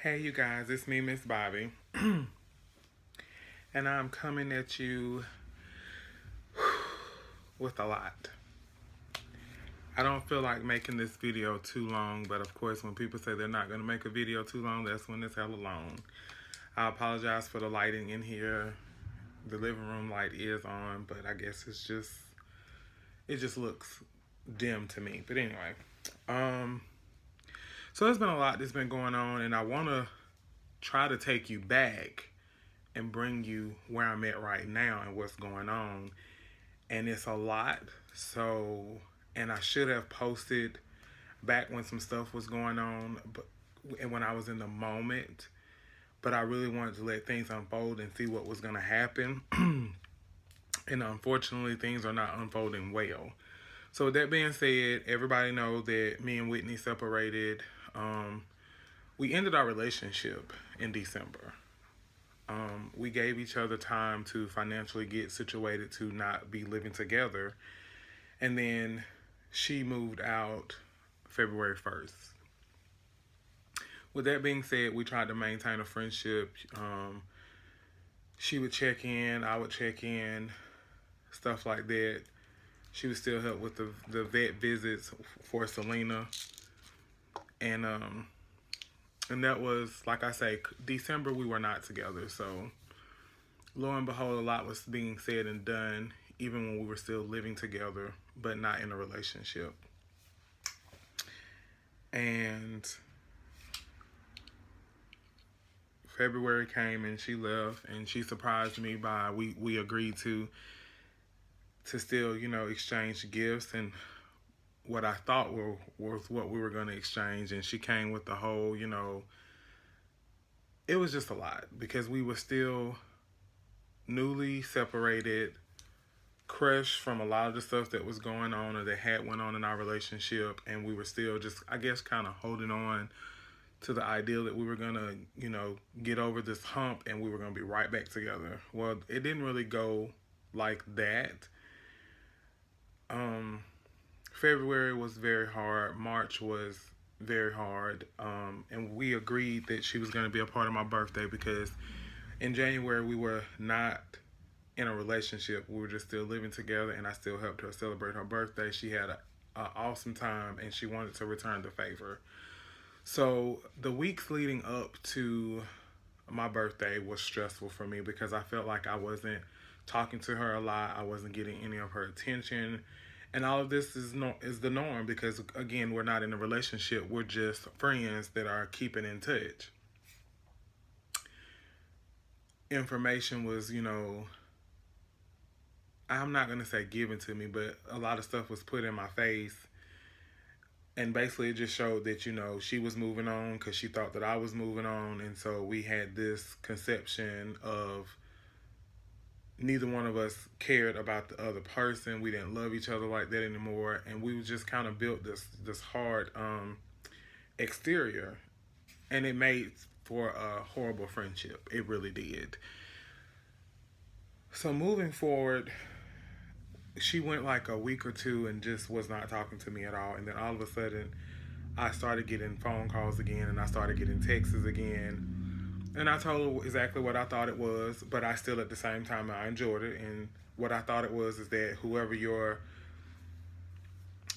Hey, you guys, it's me, Miss Bobby, and I'm coming at you with a lot. I don't feel like making this video too long, but of course, when people say they're not going to make a video too long, that's when it's hella long. I apologize for the lighting in here. The living room light is on, but I guess it just looks dim to me. But anyway, um, so there's been a lot that's been going on, and I want to try to take you back and bring you where I'm at right now and what's going on. And it's a lot. So, and I should have posted back when some stuff was going on, but and when I was in the moment. But I really wanted to let things unfold and see what was going to happen. And unfortunately, things are not unfolding well. So with that being said, everybody knows that me and Whitney separated. We ended our relationship in December. We gave each other time to financially get situated to not be living together. And then she moved out February 1st. With that being said, we tried to maintain a friendship. She would check in, I would check in, stuff like that. She would still help with the vet visits for Selena. And that was, like I say, December we were not together. So lo and behold, a lot was being said and done, even when we were still living together, but not in a relationship. And February came and she left, and she surprised me by we agreed to still, exchange gifts and what I thought was what we were going to exchange. And she came with the whole, it was just a lot because we were still newly separated, crushed from a lot of the stuff that was going on or that had went on in our relationship, and we were still just, I guess, kind of holding on to the ideal that we were gonna, get over this hump and we were gonna be right back together. Well, it didn't really go like that. February was very hard. March was very hard. And we agreed that she was gonna be a part of my birthday because in January we were not in a relationship. We were just still living together, and I still helped her celebrate her birthday. She had an awesome time, and she wanted to return the favor. So the weeks leading up to my birthday was stressful for me because I felt like I wasn't talking to her a lot. I wasn't getting any of her attention. And all of this is the norm because, again, we're not in a relationship. We're just friends that are keeping in touch. Information was, I'm not going to say given to me, but a lot of stuff was put in my face. And basically it just showed that, she was moving on because she thought that I was moving on. And so we had this conception of neither one of us cared about the other person. We didn't love each other like that anymore. And we just kind of built this hard exterior. And it made for a horrible friendship. It really did. So moving forward, she went like a week or two and just was not talking to me at all. And then all of a sudden, I started getting phone calls again, and I started getting texts again. And I told her exactly what I thought it was, but I still, at the same time, I enjoyed it. And what I thought it was is that whoever your,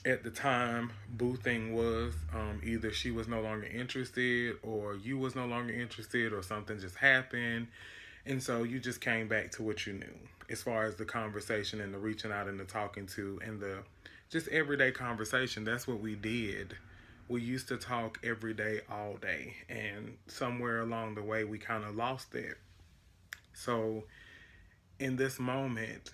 at the time, boo thing was, either she was no longer interested, or you was no longer interested, or something just happened. And so you just came back to what you knew as far as the conversation and the reaching out and the talking to and the just everyday conversation. That's what we did. We used to talk every day, all day. And somewhere along the way, we kind of lost that. So in this moment,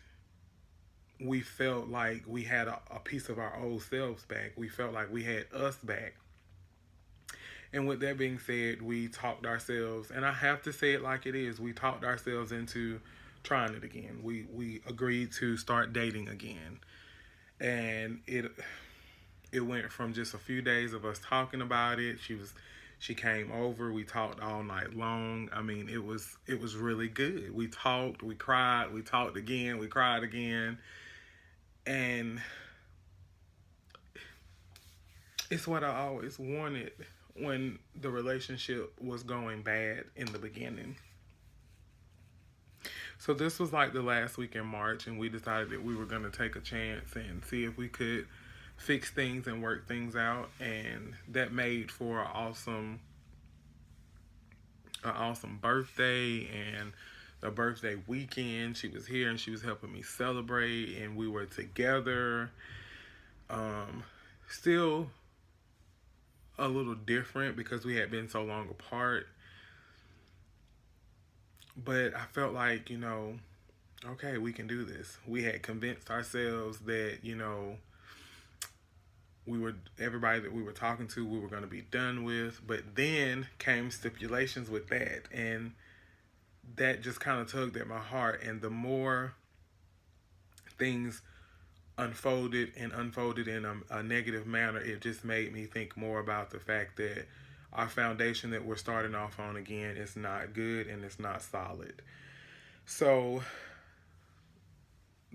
we felt like we had a piece of our old selves back. We felt like we had us back. And with that being said, we talked ourselves, and I have to say it like it is, we talked ourselves into trying it again. We agreed to start dating again. And it went from just a few days of us talking about it. She came over, we talked all night long. I mean, it was really good. We talked, we cried, we talked again, we cried again. And it's what I always wanted. when the relationship was going bad in the beginning. So this was like the last week in March, and we decided that we were going to take a chance and see if we could fix things and work things out, and that made for an awesome birthday and a birthday weekend. She was here and she was helping me celebrate, and we were together. Still a little different because we had been so long apart, but I felt like, okay, we can do this. We had convinced ourselves that, everybody that we were talking to, we were going to be done with. But then came stipulations with that, and that just kind of tugged at my heart. And the more things unfolded in a negative manner, it just made me think more about the fact that our foundation that we're starting off on again is not good and it's not solid. So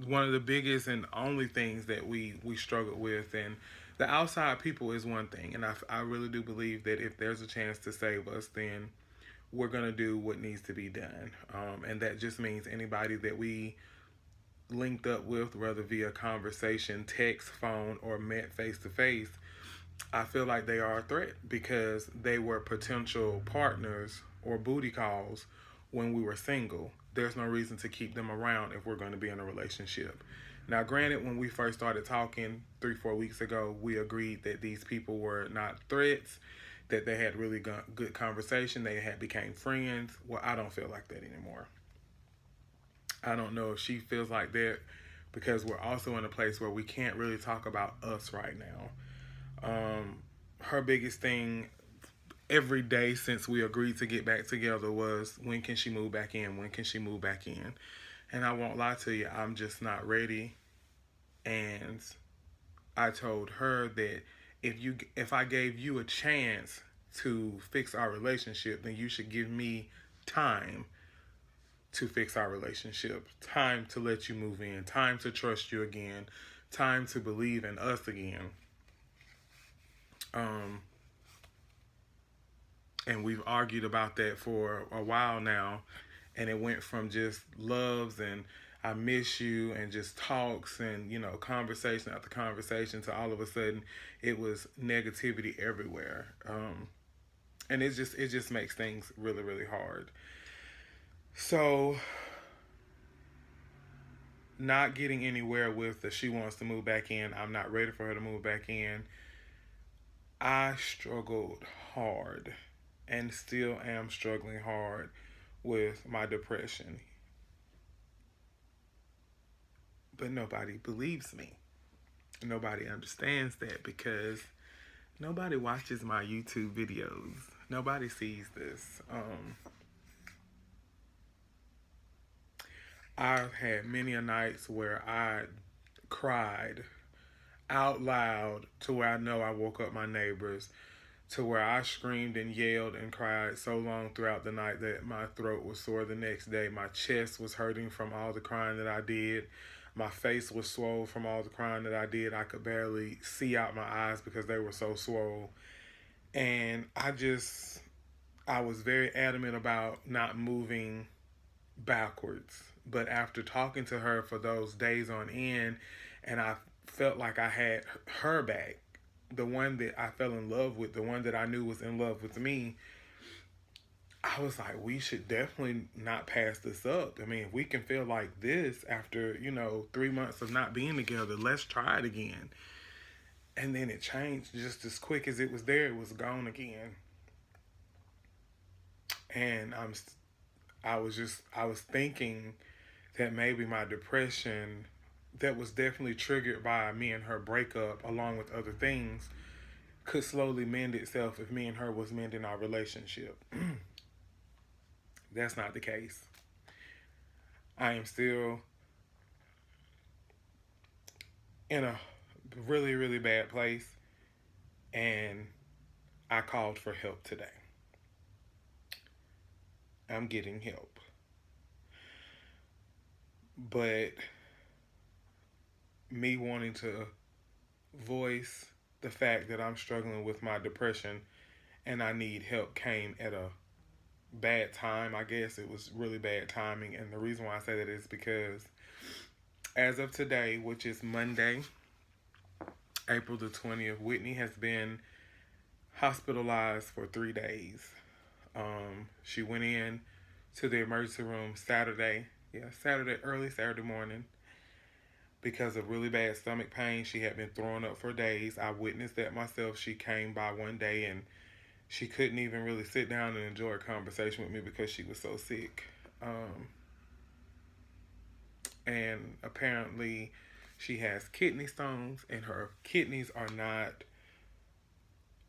one of the biggest and only things that we struggled with, and the outside people is one thing, and I really do believe that if there's a chance to save us, then we're going to do what needs to be done. And that just means anybody that we linked up with, whether via conversation, text, phone, or met face to face, I feel like they are a threat because they were potential partners or booty calls when we were single. There's no reason to keep them around if we're going to be in a relationship. Now, granted, when we first started talking 3-4 weeks ago, we agreed that these people were not threats, that they had really good conversation, they had became friends. Well, I don't feel like that anymore. I don't know if she feels like that, because we're also in a place where we can't really talk about us right now. Her biggest thing every day since we agreed to get back together was, when can she move back in? When can she move back in? And I won't lie to you, I'm just not ready. And I told her that if I gave you a chance to fix our relationship, then you should give me time to fix our relationship, time to let you move in, time to trust you again, time to believe in us again. And we've argued about that for a while now, and it went from just loves and I miss you and just talks and conversation after conversation to all of a sudden it was negativity everywhere. And it just makes things really, really hard. So, not getting anywhere with that she wants to move back in. I'm not ready for her to move back in. I struggled hard and still am struggling hard with my depression. But nobody believes me. Nobody understands that because nobody watches my YouTube videos. Nobody sees this. I've had many a nights where I cried out loud to where I know I woke up my neighbors, to where I screamed and yelled and cried so long throughout the night that my throat was sore the next day. My chest was hurting from all the crying that I did. My face was swole from all the crying that I did. I could barely see out my eyes because they were so swole. And I was very adamant about not moving backwards. But after talking to her for those days on end, and I felt like I had her back, the one that I fell in love with, the one that I knew was in love with me, I was like, we should definitely not pass this up. I mean, if we can feel like this after, 3 months of not being together, let's try it again. And then it changed just as quick as it was there, it was gone again. And I was thinking that maybe my depression, that was definitely triggered by me and her breakup, along with other things, could slowly mend itself if me and her was mending our relationship. That's not the case. I am still in a really, really bad place, and I called for help today. I'm getting help. But me wanting to voice the fact that I'm struggling with my depression and I need help came at a bad time. I guess it was really bad timing. And the reason why I say that is because as of today, which is Monday, April the 20th, Whitney has been hospitalized for 3 days. She went in to the emergency room Saturday, early Saturday morning, because of really bad stomach pain. She had been throwing up for days. I witnessed that myself. She came by one day and she couldn't even really sit down and enjoy a conversation with me because she was so sick. And apparently she has kidney stones and her kidneys are not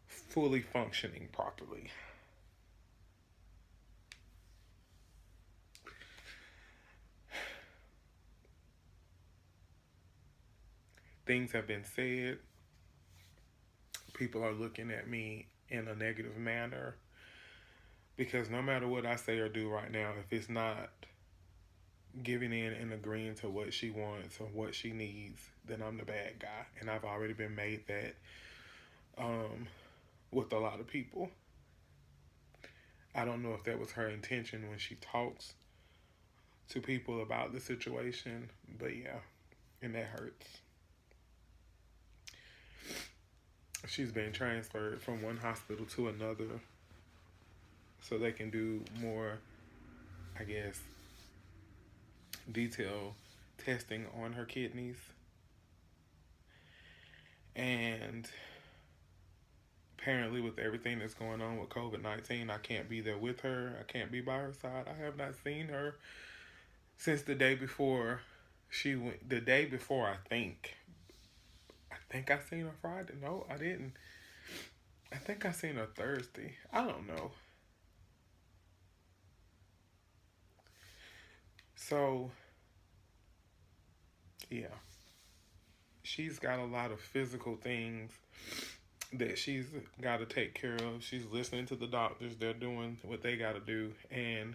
fully functioning properly. Things have been said. People are looking at me in a negative manner because no matter what I say or do right now, if it's not giving in and agreeing to what she wants or what she needs, then I'm the bad guy. And I've already been made that with a lot of people. I don't know if that was her intention when she talks to people about the situation, but yeah, and that hurts. She's been transferred from one hospital to another so they can do more, I guess, detailed testing on her kidneys. And apparently with everything that's going on with COVID-19, I can't be there with her. I can't be by her side. I have not seen her since the day before she went. The day before, I think I seen her Friday. No, I didn't. I think I seen her Thursday. I don't know. So, yeah. She's got a lot of physical things that she's got to take care of. She's listening to the doctors. They're doing what they got to do. And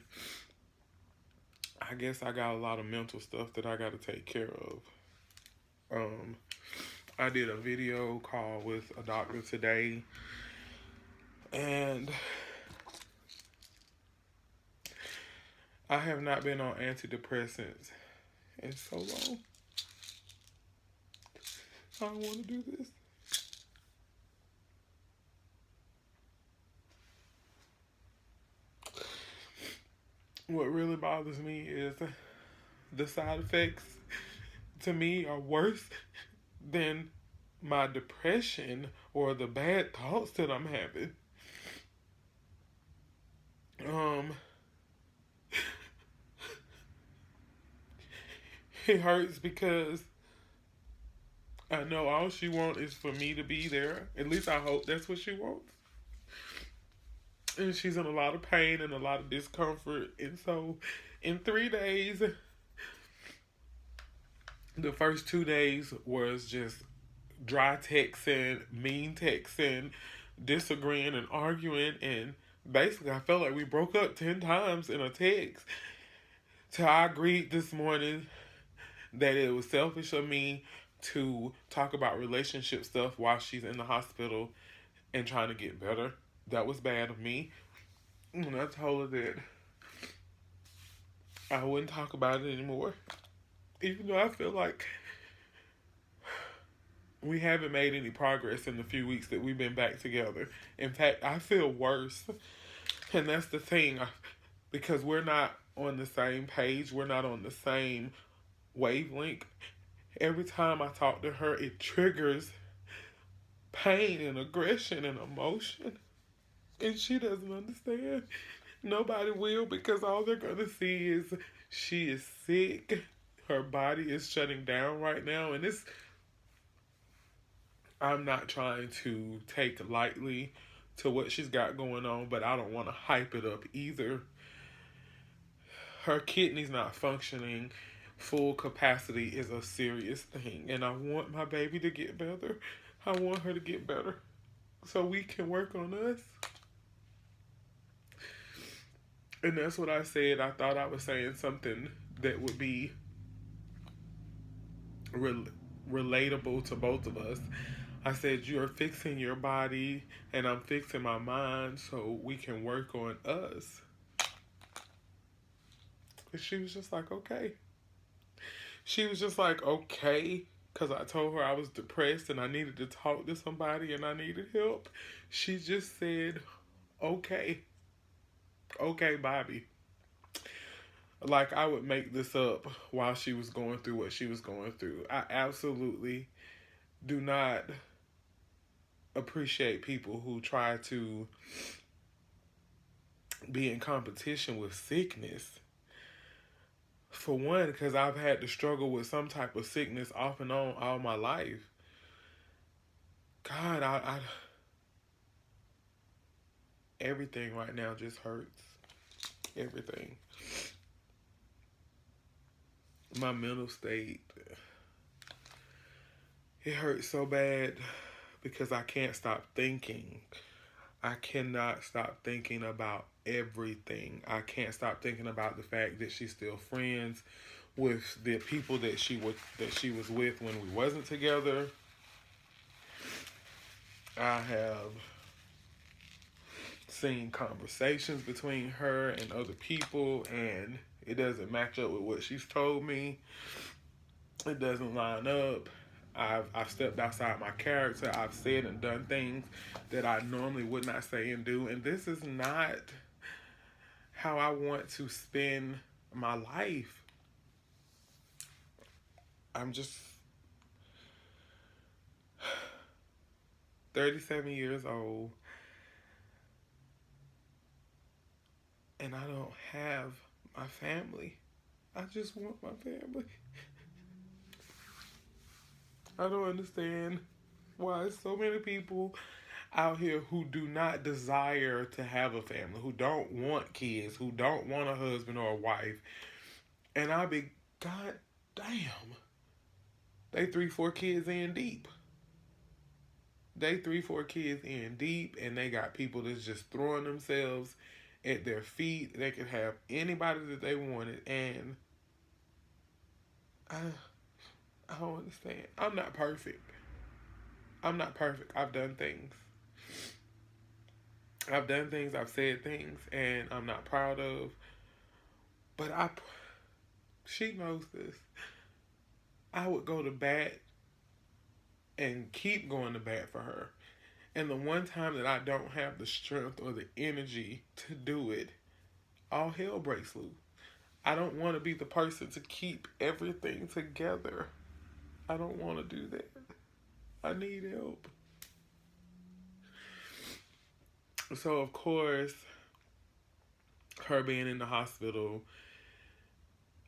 I guess I got a lot of mental stuff that I got to take care of. I did a video call with a doctor today. And I have not been on antidepressants in so long. I don't want to do this. What really bothers me is the side effects to me are worse than my depression or the bad thoughts that I'm having. It hurts because I know all she wants is for me to be there. At least I hope that's what she wants. And she's in a lot of pain and a lot of discomfort. And so in 3 days, the first 2 days was just dry texting, mean texting, disagreeing and arguing. And basically, I felt like we broke up 10 times in a text. Till I agreed this morning that it was selfish of me to talk about relationship stuff while she's in the hospital and trying to get better. That was bad of me. And I told her that I wouldn't talk about it anymore. Even though I feel like we haven't made any progress in the few weeks that we've been back together. In fact, I feel worse. And that's the thing. Because we're not on the same page. We're not on the same wavelength. Every time I talk to her, it triggers pain and aggression and emotion. And she doesn't understand. Nobody will, because all they're going to see is she is sick. Her body is shutting down right now. And I'm not trying to take lightly to what she's got going on, but I don't want to hype it up either. Her kidney's not functioning full capacity is a serious thing. And I want my baby to get better. I want her to get better so we can work on us. And that's what I said. I thought I was saying something that would be relatable to both of us. I said, you're fixing your body and I'm fixing my mind so we can work on us. And she was just like, okay. She was just like, okay. Because I told her I was depressed and I needed to talk to somebody and I needed help. She just said, okay. Okay, Bobby. Like I would make this up while she was going through what she was going through. I absolutely do not appreciate people who try to be in competition with sickness. For one, because I've had to struggle with some type of sickness off and on all my life. God, everything right now just hurts. Everything. My mental state, it hurts so bad because I can't stop thinking. I cannot stop thinking about everything. I can't stop thinking about the fact that she's still friends with the people that she was with when we wasn't together. I have seen conversations between her and other people, and it doesn't match up with what she's told me. It doesn't line up. I've stepped outside my character. I've said and done things that I normally would not say and do, and this is not how I want to spend my life. I'm just 37 years old, and I don't have my family. I just want my family. I don't understand why so many people out here who do not desire to have a family, who don't want kids, who don't want a husband or a wife. And I be, God damn, they 3-4 kids in deep. They 3-4 kids in deep, and they got people that's just throwing themselves at their feet. They could have anybody that they wanted, and I don't understand. I'm not perfect. I'm not perfect. I've done things. I've said things, and I'm not proud of. But she knows this. I would go to bat and keep going to bat for her. And the one time that I don't have the strength or the energy to do it, all hell breaks loose. I don't want to be the person to keep everything together. I don't want to do that. I need help. So, of course, her being in the hospital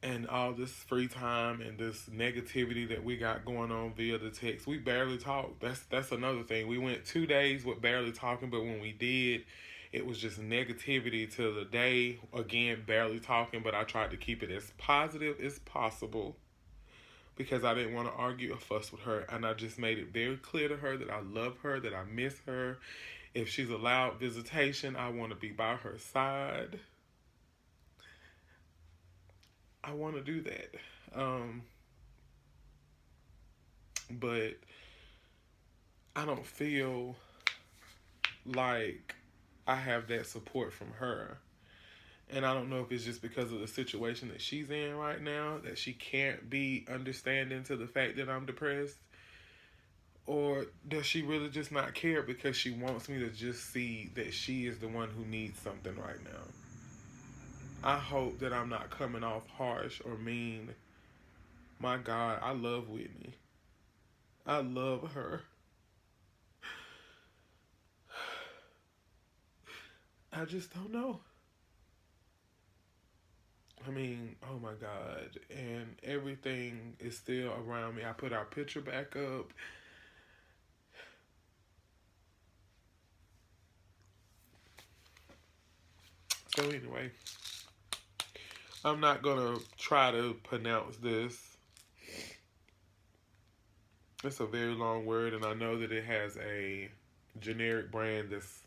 and all this free time and this negativity that we got going on via the text, we barely talk. That's another thing. We went 2 days with barely talking, but when we did, it was just negativity to the day. Again, barely talking, but I tried to keep it as positive as possible because I didn't want to argue or fuss with her. And I just made it very clear to her that I love her, that I miss her. If she's allowed visitation, I want to be by her side. I want to do that. But I don't feel like I have that support from her. And I don't know if it's just because of the situation that she's in right now, that she can't be understanding to the fact that I'm depressed. Or does she really just not care because she wants me to just see that she is the one who needs something right now? I hope that I'm not coming off harsh or mean. My God, I love Whitney. I love her. I just don't know. I mean, oh my God. And everything is still around me. I put our picture back up. So anyway, I'm not going to try to pronounce this. It's a very long word, and I know that it has a generic brand that's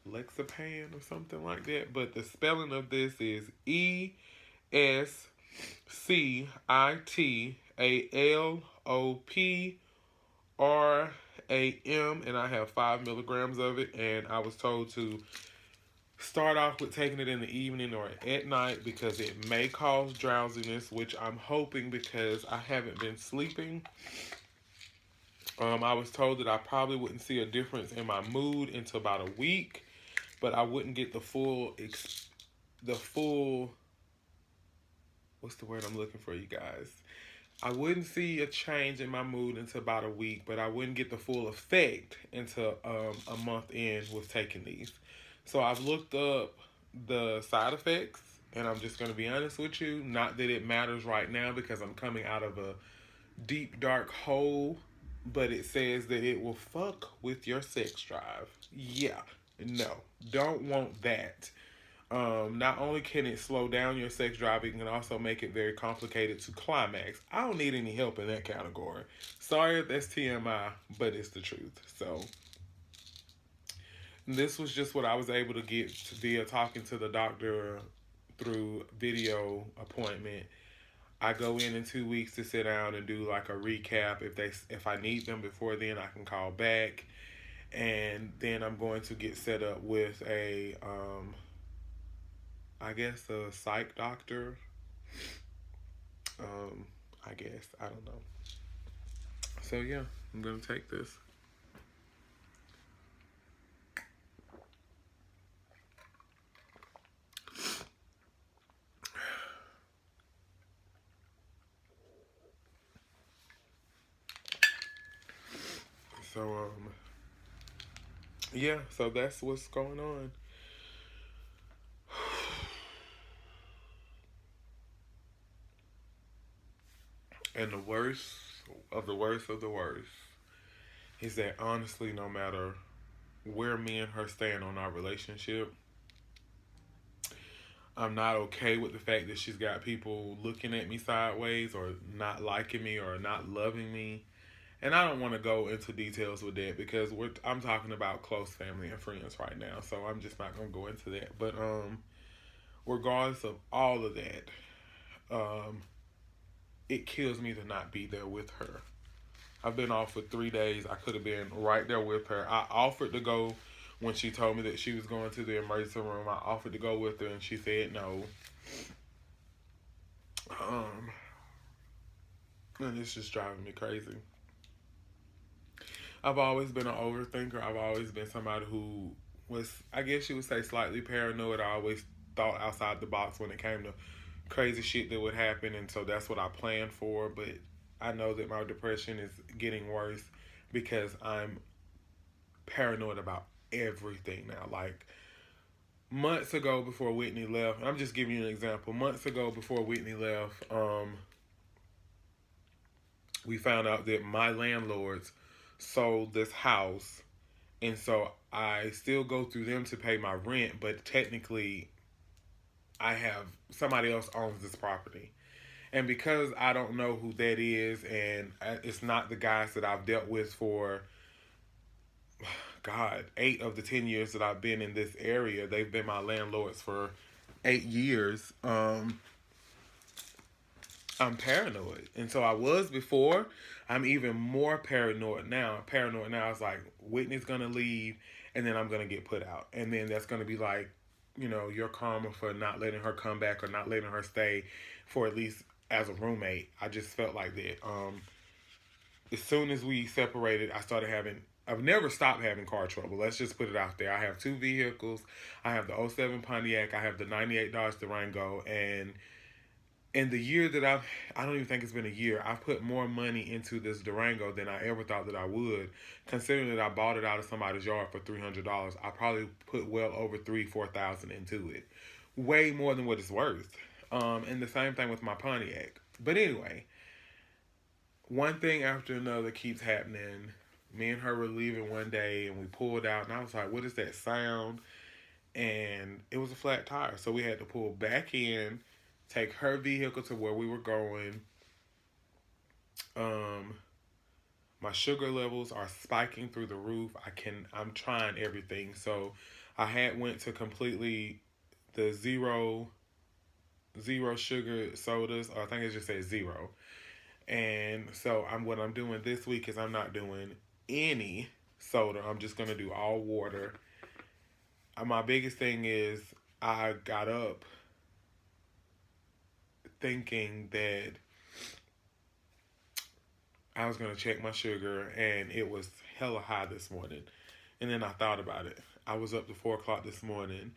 Lexapan or something like that. But the spelling of this is ESCITALOPRANOL. RAM, and I have 5 milligrams of it. And I was told to start off with taking it in the evening or at night because it may cause drowsiness, which I'm hoping because I haven't been sleeping. I was told that I probably wouldn't see a difference in my mood until about a week, but I wouldn't get the full, what's the word I'm looking for, you guys? I wouldn't see a change in my mood until about a week, but I wouldn't get the full effect until a month in with taking these. So I've looked up the side effects, and I'm just going to be honest with you. Not that it matters right now because I'm coming out of a deep, dark hole, but it says that it will fuck with your sex drive. Yeah, no, don't want that. Not only can it slow down your sex drive, it can also make it very complicated to climax. I don't need any help in that category. Sorry if that's TMI, but it's the truth. So, this was just what I was able to get via talking to the doctor through video appointment. I go in 2 weeks to sit down and do like a recap. If I need them before then, I can call back, and then I'm going to get set up with I guess a psych doctor. Um, I guess I don't know. So yeah, I'm gonna take this. So yeah. So that's what's going on. And the worst of the worst of the worst is that honestly, no matter where me and her stand on our relationship, I'm not okay with the fact that she's got people looking at me sideways or not liking me or not loving me. And I don't want to go into details with that because I'm talking about close family and friends right now, so I'm just not gonna go into that. But regardless of all of that, um, it kills me to not be there with her. I've been off for 3 days. I could have been right there with her. I offered to go when she told me that she was going to the emergency room. I offered to go with her, and she said no. Um, and it's just driving me crazy. I've always been an overthinker. I've always been somebody who was, I guess you would say, slightly paranoid. I always thought outside the box when it came to crazy shit that would happen, and so that's what I planned for. But I know that my depression is getting worse because I'm paranoid about everything now. Like months ago before Whitney left, I'm just giving you an example. Months ago before Whitney left, we found out that my landlords sold this house, and so I still go through them to pay my rent, but technically I have somebody else owns this property. And because I don't know who that is, and it's not the guys that I've dealt with for, God, 8 of the 10 years that I've been in this area, they've been my landlords for 8 years. I'm paranoid. And so I was before. I'm even more paranoid now. Paranoid now is like Whitney's gonna leave and then I'm gonna get put out. And then that's gonna be like, your karma for not letting her come back or not letting her stay for at least as a roommate. I just felt like that. As soon as we separated, I've never stopped having car trouble. Let's just put it out there. I have 2 vehicles. I have the '07 Pontiac. I have the '98 Dodge Durango. And in the year that I don't even think it's been a year, I've put more money into this Durango than I ever thought that I would. Considering that I bought it out of somebody's yard for $300, I probably put well over 4,000 into it. Way more than what it's worth. And the same thing with my Pontiac. But anyway, one thing after another keeps happening. Me and her were leaving one day and we pulled out and I was like, what is that sound? And it was a flat tire. So we had to pull back in, take her vehicle to where we were going. Um, my sugar levels are spiking through the roof. I'm trying everything. So I had went to completely the zero sugar sodas. Or I think it just said zero. And so what I'm doing this week is I'm not doing any soda. I'm just gonna do all water. My biggest thing is I got up thinking that I was gonna check my sugar, and it was hella high this morning. And then I thought about it. I was up to 4 o'clock this morning,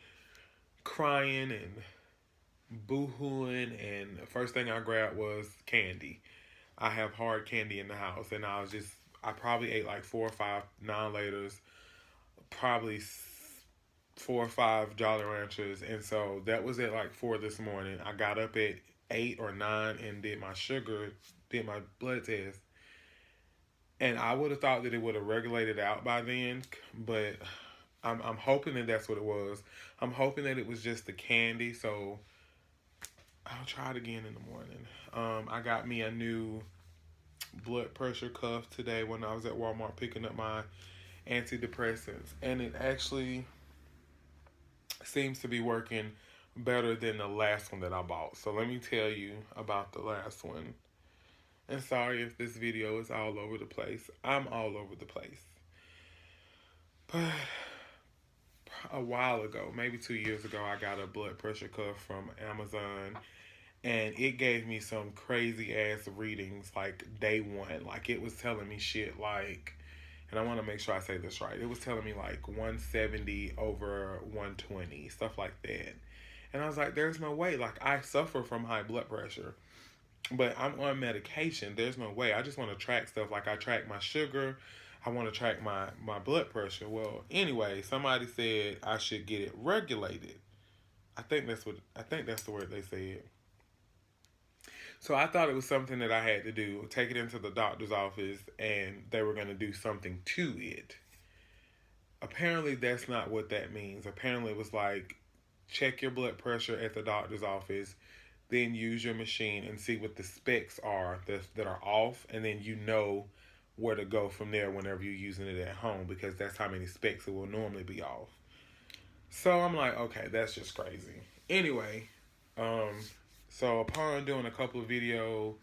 crying and boo-hooing, and the first thing I grabbed was candy. I have hard candy in the house, and I probably ate like 4 or 5 non-laters, probably 4 or 5 Jolly Ranchers, and so that was at like 4 this morning. I got up at 8 or 9 and did my blood test, and I would have thought that it would have regulated out by then, but I'm hoping that that's what it was. I'm hoping that it was just the candy, so I'll try it again in the morning. I got me a new blood pressure cuff today when I was at Walmart picking up my antidepressants, and it actually seems to be working better than the last one that I bought. So let me tell you about the last one. And sorry if this video is all over the place. I'm all over the place. But a while ago, maybe 2 years ago, I got a blood pressure cuff from Amazon, and it gave me some crazy ass readings like day one. Like it was telling me shit like, and I want to make sure I say this right. It was telling me like 170 over 120, stuff like that. And I was like, there's no way. Like I suffer from high blood pressure, but I'm on medication. There's no way. I just want to track stuff. Like I track my sugar. I want to track my blood pressure. Well, anyway, somebody said I should get it regulated. I think that's the word they said. So I thought it was something that I had to do, take it into the doctor's office, and they were going to do something to it. Apparently, that's not what that means. Apparently, it was like, check your blood pressure at the doctor's office, then use your machine and see what the specs are that are off, and then you know where to go from there whenever you're using it at home, because that's how many specs it will normally be off. So I'm like, okay, that's just crazy. Anyway, um, so upon doing a couple of video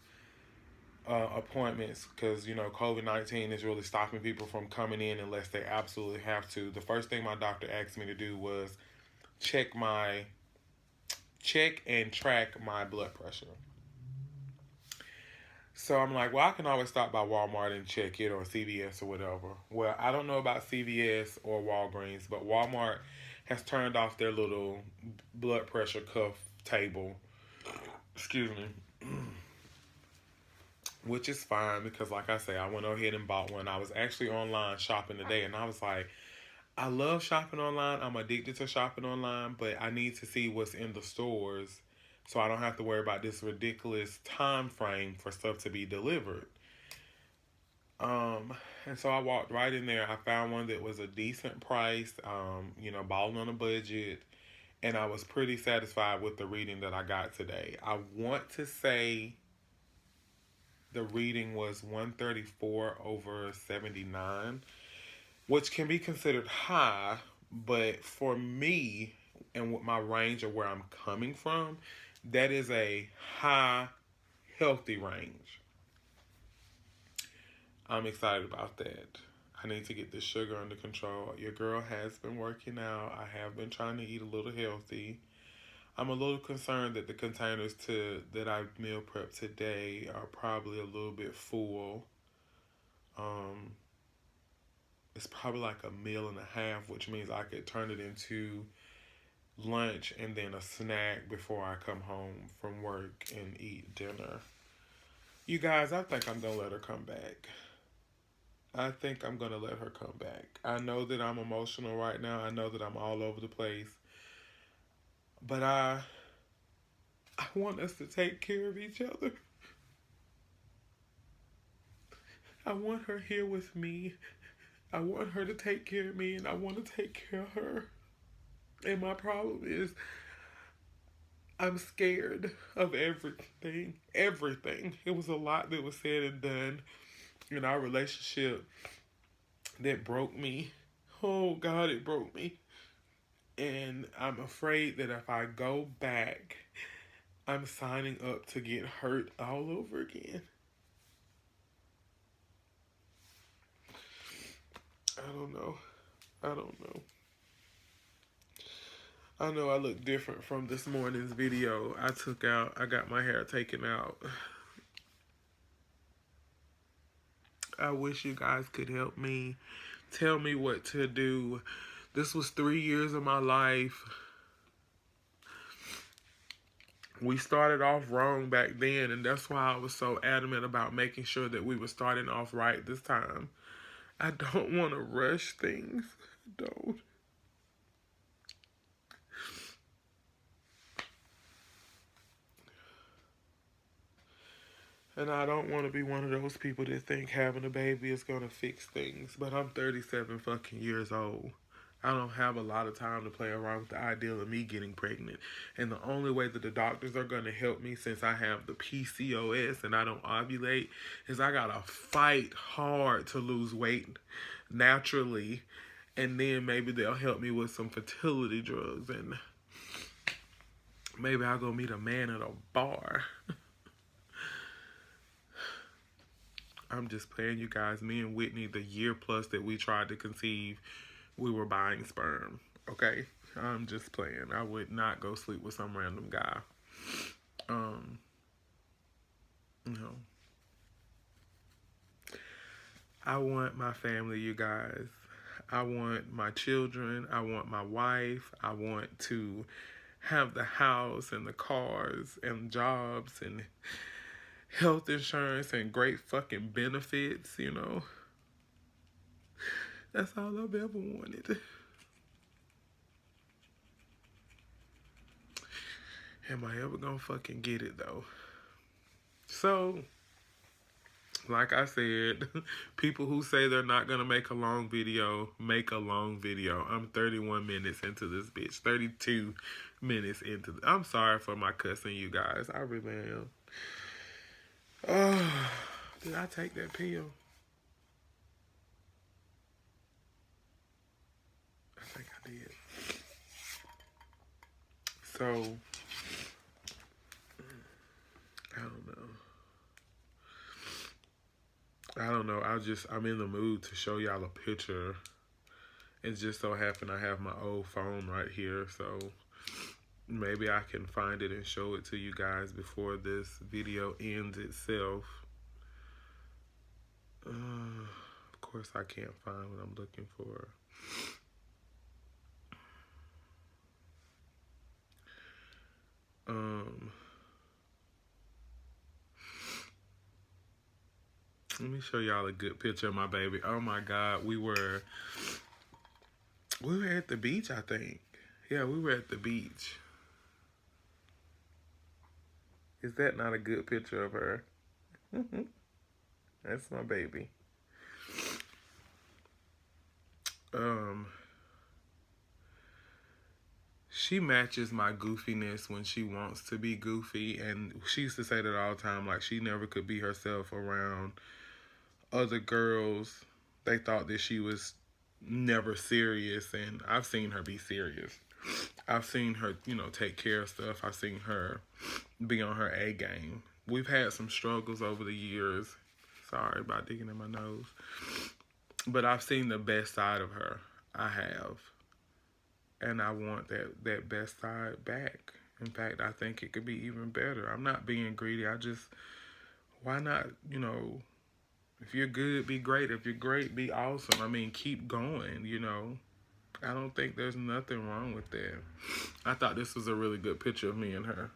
appointments, because you know COVID-19 is really stopping people from coming in unless they absolutely have to. The first thing my doctor asked me to do was check and track my blood pressure. So I'm like, well, I can always stop by Walmart and check it, or CVS or whatever. Well, I don't know about CVS or Walgreens, but Walmart has turned off their little blood pressure cuff table. Excuse me. Which is fine because, like I say, I went ahead and bought one. I was actually online shopping today, and I was like, I love shopping online. I'm addicted to shopping online, but I need to see what's in the stores so I don't have to worry about this ridiculous time frame for stuff to be delivered. And so I walked right in there. I found one that was a decent price, balling on a budget, and I was pretty satisfied with the reading that I got today. I want to say the reading was 134 over 79, which can be considered high, but for me and with my range of where I'm coming from, that is a high, healthy range. I'm excited about that. I need to get this sugar under control. Your girl has been working out. I have been trying to eat a little healthy. I'm a little concerned that the containers that I meal prep today are probably a little bit full. It's probably like a meal and a half, which means I could turn it into lunch and then a snack before I come home from work and eat dinner. You guys, I think I'm going to let her come back. I think I'm going to let her come back. I know that I'm emotional right now. I know that I'm all over the place. But I want us to take care of each other. I want her here with me. I want her to take care of me, and I want to take care of her. And my problem is I'm scared of everything. Everything. It was a lot that was said and done in our relationship that broke me. Oh, God, it broke me. And I'm afraid that if I go back, I'm signing up to get hurt all over again. I don't know. I don't know. I know I look different from this morning's video. I got my hair taken out. I wish you guys could help me. Tell me what to do. This was 3 years of my life. We started off wrong back then, and that's why I was so adamant about making sure that we were starting off right this time. I don't want to rush things. I don't. And I don't want to be one of those people that think having a baby is going to fix things. But I'm 37 fucking years old. I don't have a lot of time to play around with the idea of me getting pregnant. And the only way that the doctors are going to help me, since I have the PCOS and I don't ovulate, is I got to fight hard to lose weight naturally. And then maybe they'll help me with some fertility drugs. And maybe I'll go meet a man at a bar. I'm just playing, you guys. Me and Whitney, the year plus that we tried to conceive, we were buying sperm. Okay? I'm just playing. I would not go sleep with some random guy. No. I want my family, you guys. I want my children. I want my wife. I want to have the house and the cars and jobs and health insurance and great fucking benefits, you know. That's all I've ever wanted. Am I ever gonna fucking get it though? So, like I said, people who say they're not gonna make a long video, make a long video. I'm 31 minutes into this bitch. 32 minutes into this. I'm sorry for my cussing, you guys. I really am. Oh, did I take that pill? I think I did. So, I don't know. I'm in the mood to show y'all a picture. It just so happened I have my old phone right here, so maybe I can find it and show it to you guys before this video ends itself. Of course I can't find what I'm looking for. Let me show y'all a good picture of my baby. Oh my God, we were at the beach, I think. Yeah, we were at the beach. Is that not a good picture of her? That's my baby. She matches my goofiness when she wants to be goofy, and she used to say that all the time, like she never could be herself around other girls. They thought that she was never serious, and I've seen her be serious. I've seen her, take care of stuff. I've seen her be on her A game. We've had some struggles over the years. Sorry about digging in my nose. But I've seen the best side of her. I have. And I want that best side back. In fact, I think it could be even better. I'm not being greedy. Why not, if you're good, be great. If you're great, be awesome. I mean, keep going, I don't think there's nothing wrong with that. I thought this was a really good picture of me and her.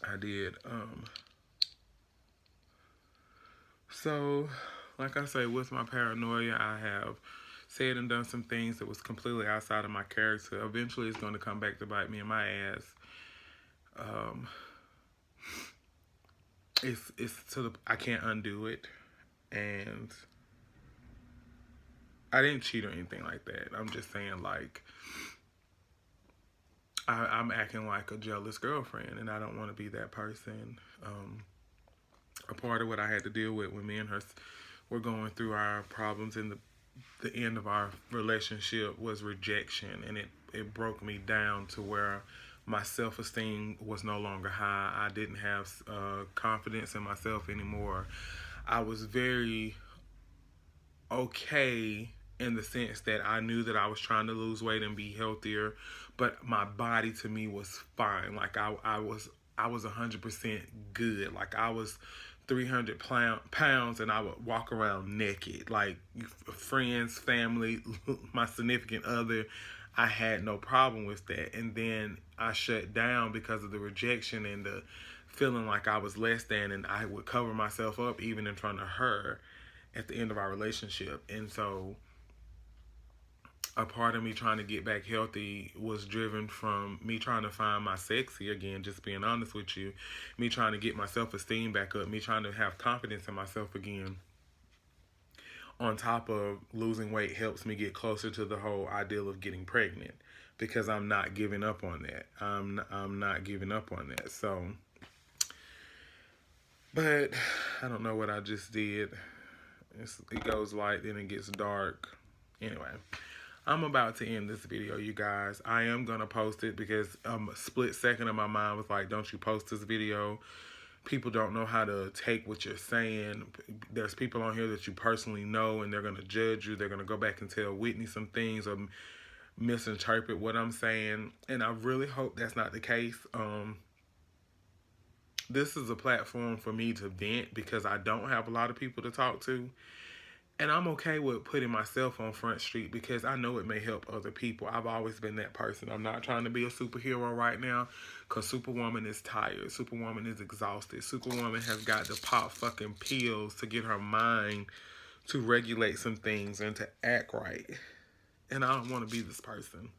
I did. So, like I say, with my paranoia, I have said and done some things that was completely outside of my character. Eventually, it's going to come back to bite me in my ass. I can't undo it, and I didn't cheat or anything like that. I'm just saying, like, I'm acting like a jealous girlfriend, and I don't want to be that person. A part of what I had to deal with when me and her were going through our problems in the end of our relationship was rejection, and it broke me down to where My self-esteem was no longer high. I didn't have confidence in myself anymore. I was very okay in the sense that I knew that I was trying to lose weight and be healthier, but my body to me was fine. Like I was 100% good. Like I was 300 pounds and I would walk around naked. Like friends, family, my significant other, I had no problem with that. And then I shut down because of the rejection and the feeling like I was less than, and I would cover myself up even in front of her at the end of our relationship. And so a part of me trying to get back healthy was driven from me trying to find my sexy again, just being honest with you, me trying to get my self-esteem back up, me trying to have confidence in myself again. On top of losing weight helps me get closer to the whole ideal of getting pregnant, because I'm not giving up on that. I'm not giving up on that. So, but I don't know what I just did. It goes light, then it gets dark. Anyway, I'm about to end this video, you guys. I am going to post it because a split second of my mind was like, don't you post this video. People don't know how to take what you're saying. There's people on here that you personally know, and they're going to judge you. They're going to go back and tell Whitney some things or misinterpret what I'm saying. And I really hope that's not the case. This is a platform for me to vent because I don't have a lot of people to talk to. And I'm okay with putting myself on Front Street because I know it may help other people. I've always been that person. I'm not trying to be a superhero right now because Superwoman is tired. Superwoman is exhausted. Superwoman has got to pop fucking pills to get her mind to regulate some things and to act right. And I don't want to be this person.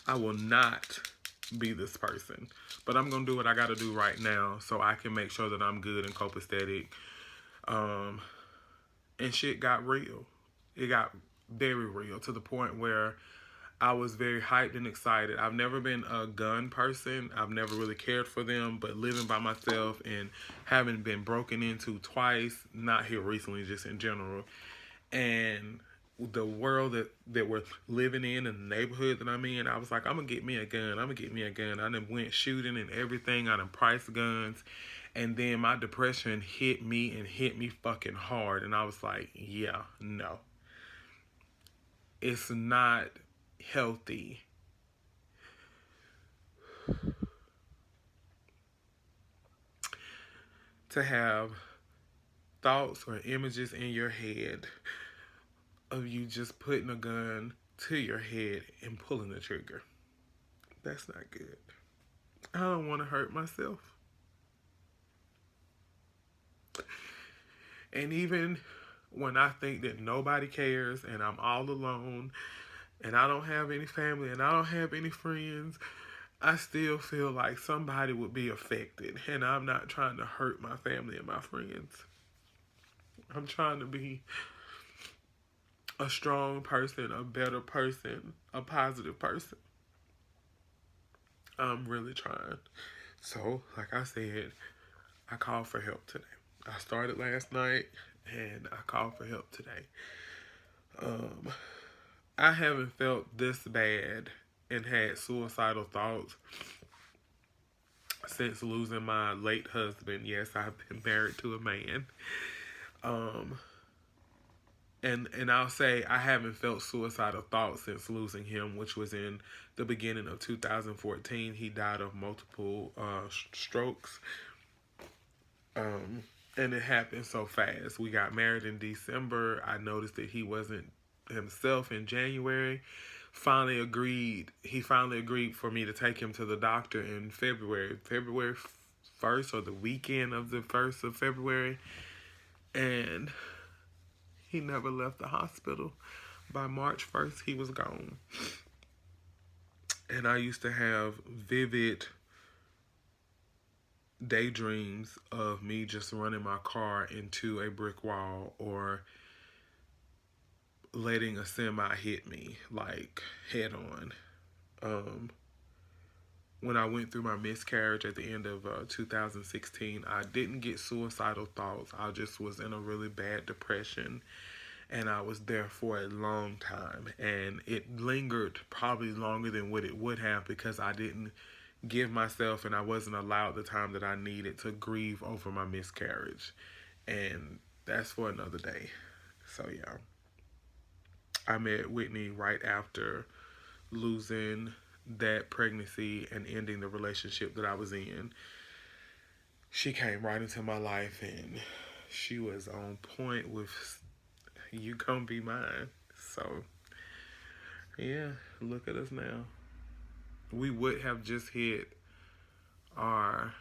I will not be this person. But I'm going to do what I got to do right now so I can make sure that I'm good and copacetic. And shit got real. It got very real to the point where I was very hyped and excited. I've never been a gun person. I've never really cared for them, but living by myself and having been broken into twice, not here recently, just in general, and the world that we're living in and the neighborhood that I'm in, I was like, I'm going to get me a gun. I'm going to get me a gun. I done went shooting and everything. I done priced guns. And then my depression hit me and hit me fucking hard. And I was like, yeah, no. It's not healthy to have thoughts or images in your head of you just putting a gun to your head and pulling the trigger. That's not good. I don't want to hurt myself. And even when I think that nobody cares and I'm all alone and I don't have any family and I don't have any friends, I still feel like somebody would be affected. And I'm not trying to hurt my family and my friends. I'm trying to be a strong person, a better person, a positive person. I'm really trying. So, like I said, I called for help today. I started last night and I called for help today. I haven't felt this bad and had suicidal thoughts since losing my late husband. Yes, I've been married to a man. And I'll say I haven't felt suicidal thoughts since losing him, which was in the beginning of 2014. He died of multiple strokes. And it happened so fast. We got married in December. I noticed that he wasn't himself in January. He finally agreed for me to take him to the doctor in February 1st, or the weekend of the 1st of February. And he never left the hospital. By March 1st, he was gone. And I used to have vivid daydreams of me just running my car into a brick wall or letting a semi hit me, like, head on. When I went through my miscarriage at the end of 2016, I didn't get suicidal thoughts. I just was in a really bad depression. and I was there for a long time, and it lingered probably longer than what it would have because I didn't give myself and I wasn't allowed the time that I needed to grieve over my miscarriage. And that's for another day. So yeah, I met Whitney right after losing that pregnancy and ending the relationship that I was in. She came right into my life and she was on point with you gonna be mine. So yeah, look at us now. We would have just hit our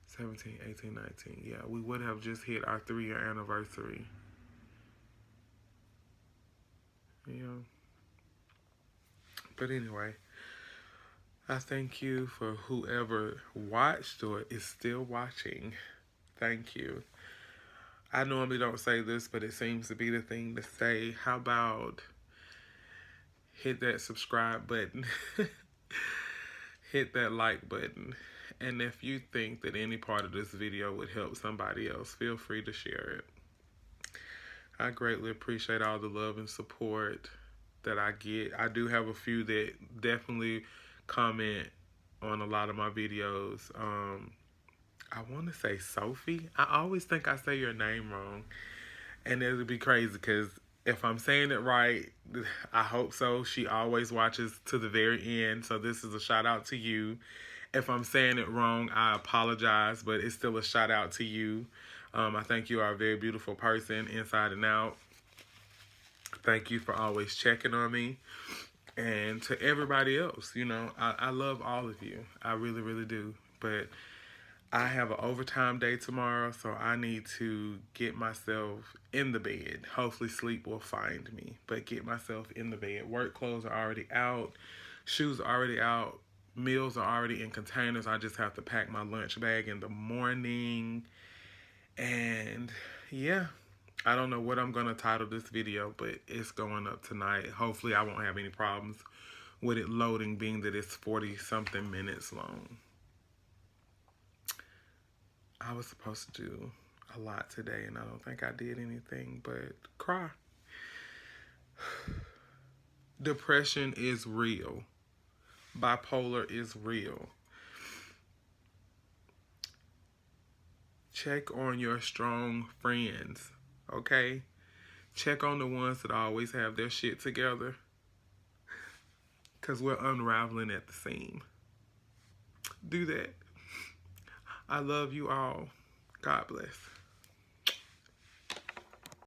17, 18, 19. Yeah, we would have just hit our 3-year anniversary. Yeah. But anyway, I thank you for whoever watched or is still watching. Thank you. I normally don't say this, but it seems to be the thing to say. How about hit that subscribe button? Hit that like button. And if you think that any part of this video would help somebody else, feel free to share it. I greatly appreciate all the love and support that I get. I do have a few that definitely comment on a lot of my videos. I want to say Sophie. I always think I say your name wrong. And it would be crazy because if I'm saying it right, I hope so. She always watches to the very end. So this is a shout out to you. If I'm saying it wrong, I apologize, but it's still a shout out to you. I think you are a very beautiful person inside and out. Thank you for always checking on me. And to everybody else, you know, I love all of you. I really, really do. But I have an overtime day tomorrow, so I need to get myself in the bed. Hopefully sleep will find me, but get myself in the bed. Work clothes are already out. Shoes are already out. Meals are already in containers. I just have to pack my lunch bag in the morning. And yeah, I don't know what I'm going to title this video, but it's going up tonight. Hopefully I won't have any problems with it loading, being that it's 40-something minutes long. I was supposed to do a lot today, and I don't think I did anything but cry. Depression is real. Bipolar is real. Check on your strong friends, okay? Check on the ones that always have their shit together, because we're unraveling at the seam. Do that. I love you all. God bless.